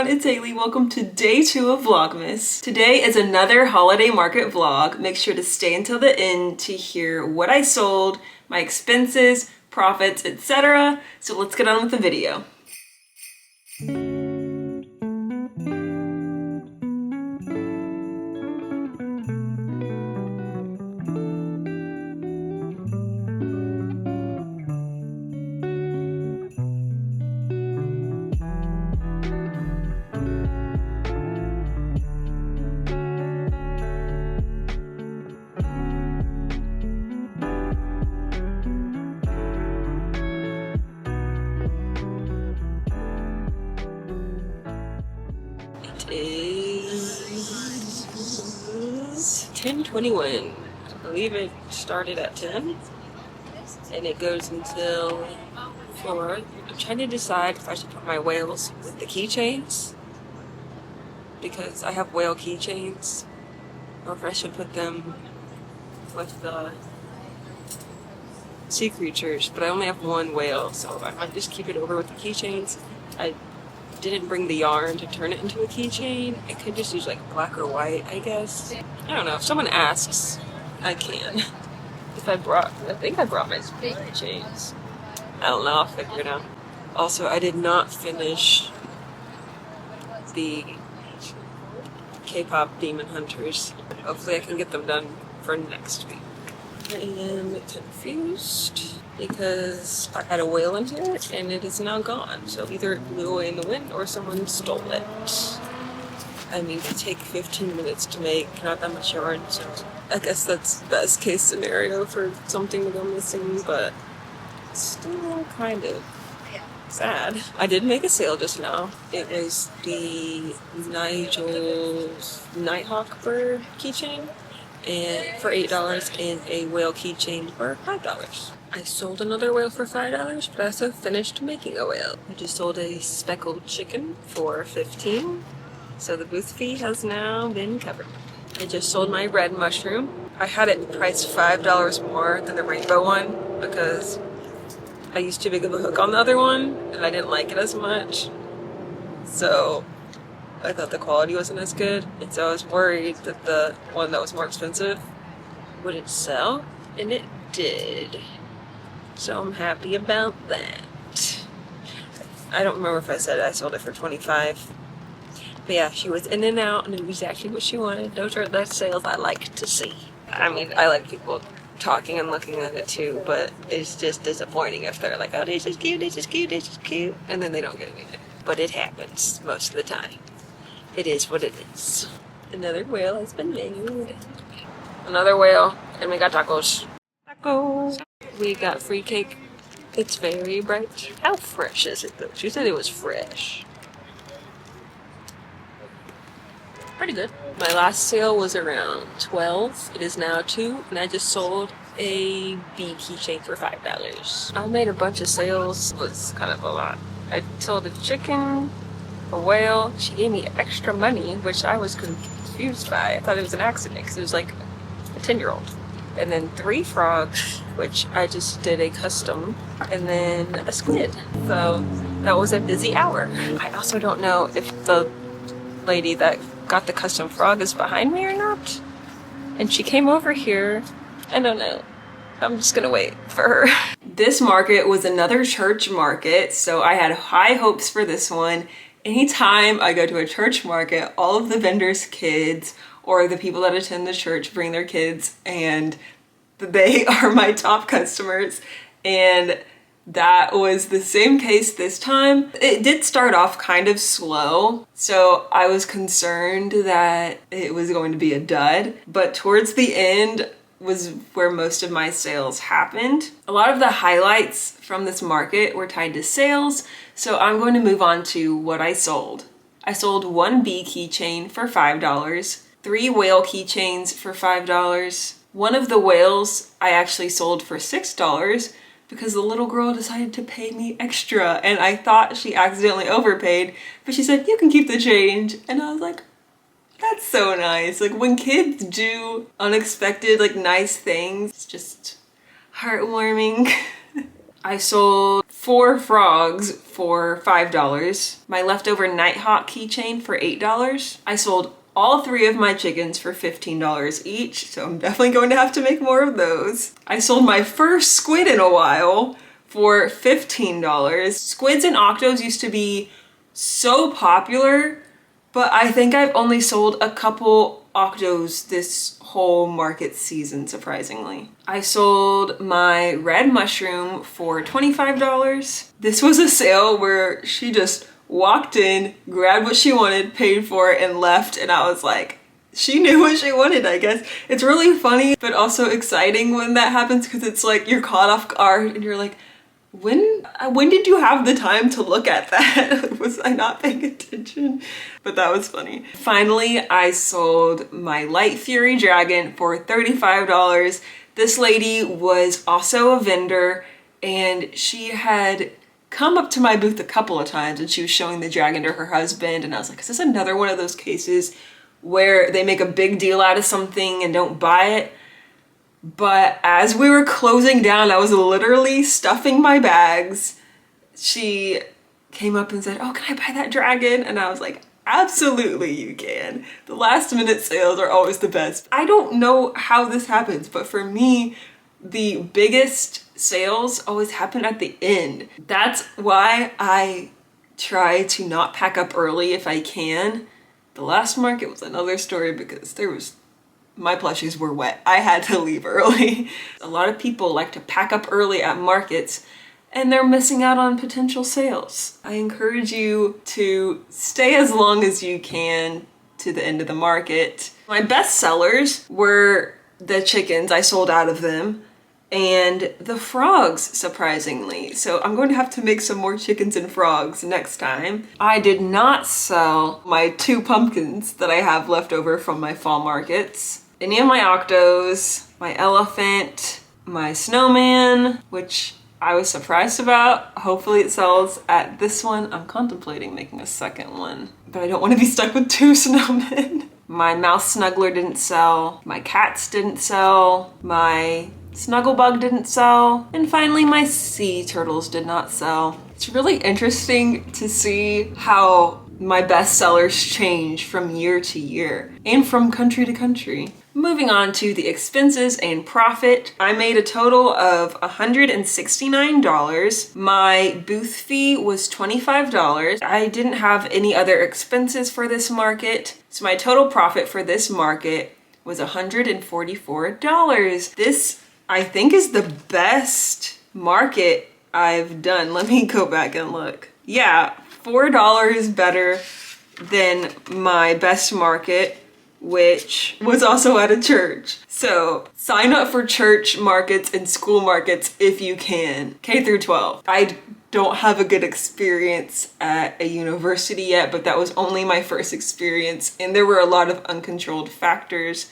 everyone, it's Haley. Welcome to day 2 of Vlogmas. Today is another holiday market vlog. Make sure to stay until the end to hear what I sold, my expenses, profits, etc. So let's get on with the video. Is 10:21. I believe it started at 10 and it goes until 4. I'm trying to decide if I should put my whales with the keychains because I have whale keychains, or if I should put them with the sea creatures, but I only have one whale, so I might just keep it over with the keychains. I didn't bring the yarn to turn it into a keychain. I could just use like black or white, I guess. I don't know. If someone asks, I can. I think I brought my keychains. I don't know. I'll figure it out. Also, I did not finish the K-pop Demon Hunters. Hopefully I can get them done for next week. I am confused because I had a whale in here and it is now gone. So either it blew away in the wind or someone stole it. I mean, it take 15 minutes to make, not that much yarn, so I guess that's the best case scenario for something to go missing, but still kind of sad. I did make a sale just now. It was the Nigel's Nighthawk bird keychain and for $8 and a whale keychain for $5. I sold another whale for $5, but I also finished making a whale. I just sold a speckled chicken for $15, so the booth fee has now been covered. I just sold my red mushroom. I had it priced $5 more than the rainbow one because I used too big of a hook on the other one and I didn't like it as much. So I thought the quality wasn't as good, and so I was worried that the one that was more expensive wouldn't sell, and it did. So I'm happy about that. I don't remember if I said I sold it for $25. But yeah, she was in and out and it was exactly what she wanted. Those are the sales I like to see. I mean, I like people talking and looking at it too, but it's just disappointing if they're like, oh, this is cute, this is cute, this is cute, and then they don't get anything. But it happens most of the time. It is what it is. Another whale has been made. Another whale, and we got tacos. Tacos! We got free cake. It's very bright. How fresh is it though? She said it was fresh. Pretty good. My last sale was around 12. It is now 2, and I just sold a bee keychain for $5. I made a bunch of sales. It was kind of a lot. I sold a chicken, a whale. She gave me extra money, which I was confused by. I thought it was an accident because it was like a 10-year-old. And then 3 frogs, which I just did a custom, and then a squid. So that was a busy hour. I also don't know if the lady that got the custom frog is behind me or not. And she came over here. I don't know. I'm just gonna wait for her. This market was another church market, so I had high hopes for this one. Anytime I go to a church market, all of the vendors' kids or the people that attend the church bring their kids, and they are my top customers. And that was the same case this time. It did start off kind of slow, so I was concerned that it was going to be a dud, but towards the end was where most of my sales happened. A lot of the highlights from this market were tied to sales, so I'm going to move on to what I sold. I sold 1 bee keychain for $5, 3 whale keychains for $5. One of the whales I actually sold for $6 because the little girl decided to pay me extra, and I thought she accidentally overpaid, but she said, you can keep the change. And I was like, that's so nice. Like, when kids do unexpected, like, nice things, it's just heartwarming. I sold 4 frogs for $5. My leftover Nighthawk keychain for $8. I sold all 3 of my chickens for $15 each, so I'm definitely going to have to make more of those. I sold my first squid in a while for $15. Squids and octos used to be so popular, but I think I've only sold a couple octos this whole market season, surprisingly. I sold my red mushroom for $25. This was a sale where she just walked in, grabbed what she wanted, paid for it, and left, and I was like, she knew what she wanted, I guess. It's really funny, but also exciting when that happens, because it's like you're caught off guard and you're like, when did you have the time to look at that? Was I not paying attention? But that was funny. Finally, I sold my Light Fury Dragon for $35. This lady was also a vendor, and she had come up to my booth a couple of times, and she was showing the dragon to her husband, and I was like, is this another one of those cases where they make a big deal out of something and don't buy it? But as we were closing down, I was literally stuffing my bags. She came up and said, oh, can I buy that dragon? And I was like, absolutely you can. The last minute sales are always the best. I don't know how this happens, but for me, the biggest sales always happen at the end. That's why I try to not pack up early if I can. The last market was another story because my plushies were wet. I had to leave early. A lot of people like to pack up early at markets and they're missing out on potential sales. I encourage you to stay as long as you can to the end of the market. My best sellers were the chickens. I sold out of them, and the frogs, surprisingly. So I'm going to have to make some more chickens and frogs next time. I did not sell my 2 pumpkins that I have left over from my fall markets. Any of my octos, my elephant, my snowman, which I was surprised about. Hopefully it sells at this one. I'm contemplating making a second one, but I don't want to be stuck with 2 snowmen. My mouse snuggler didn't sell. My cats didn't sell. My snugglebug didn't sell. And finally, my sea turtles did not sell. It's really interesting to see how my best sellers change from year to year and from country to country. Moving on to the expenses and profit, I made a total of $169. My booth fee was $25. I didn't have any other expenses for this market, so my total profit for this market was $144. This, I think, is the best market I've done. Let me go back and look. Yeah, $4 better than my best market, which was also at a church. So sign up for church markets and school markets if you can, K through 12. I don't have a good experience at a university yet, but that was only my first experience, and there were a lot of uncontrolled factors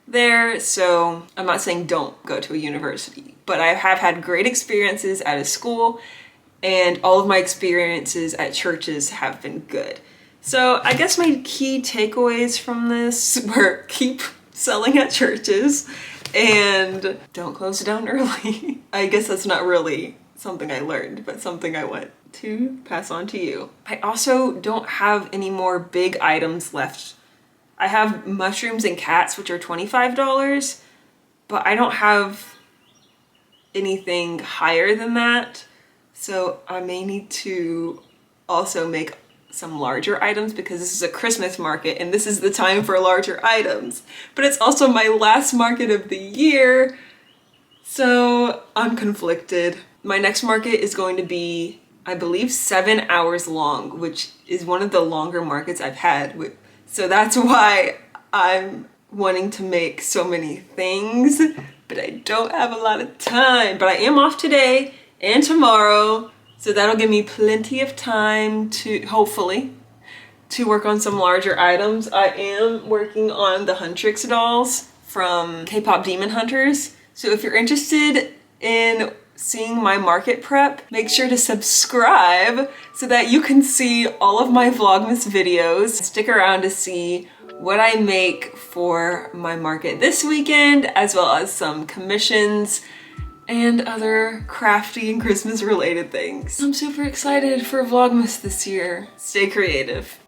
there, so I'm not saying don't go to a university, but I have had great experiences at a school, and all of my experiences at churches have been good. So I guess my key takeaways from this were keep selling at churches and don't close down early. I guess that's not really something I learned, but something I want to pass on to you. I also don't have any more big items left. I have mushrooms and cats, which are $25, but I don't have anything higher than that. So I may need to also make some larger items because this is a Christmas market and this is the time for larger items. But it's also my last market of the year, so I'm conflicted. My next market is going to be, I believe, 7 hours long, which is one of the longer markets I've had. So that's why I'm wanting to make so many things, but I don't have a lot of time. But I am off today and tomorrow, so that'll give me plenty of time to, hopefully, to work on some larger items. I am working on the Huntrix dolls from K-Pop Demon Hunters. So if you're interested in seeing my market prep, make sure to subscribe so that you can see all of my Vlogmas videos. Stick around to see what I make for my market this weekend, as well as some commissions and other crafty and Christmas related things. I'm super excited for Vlogmas this year. Stay creative.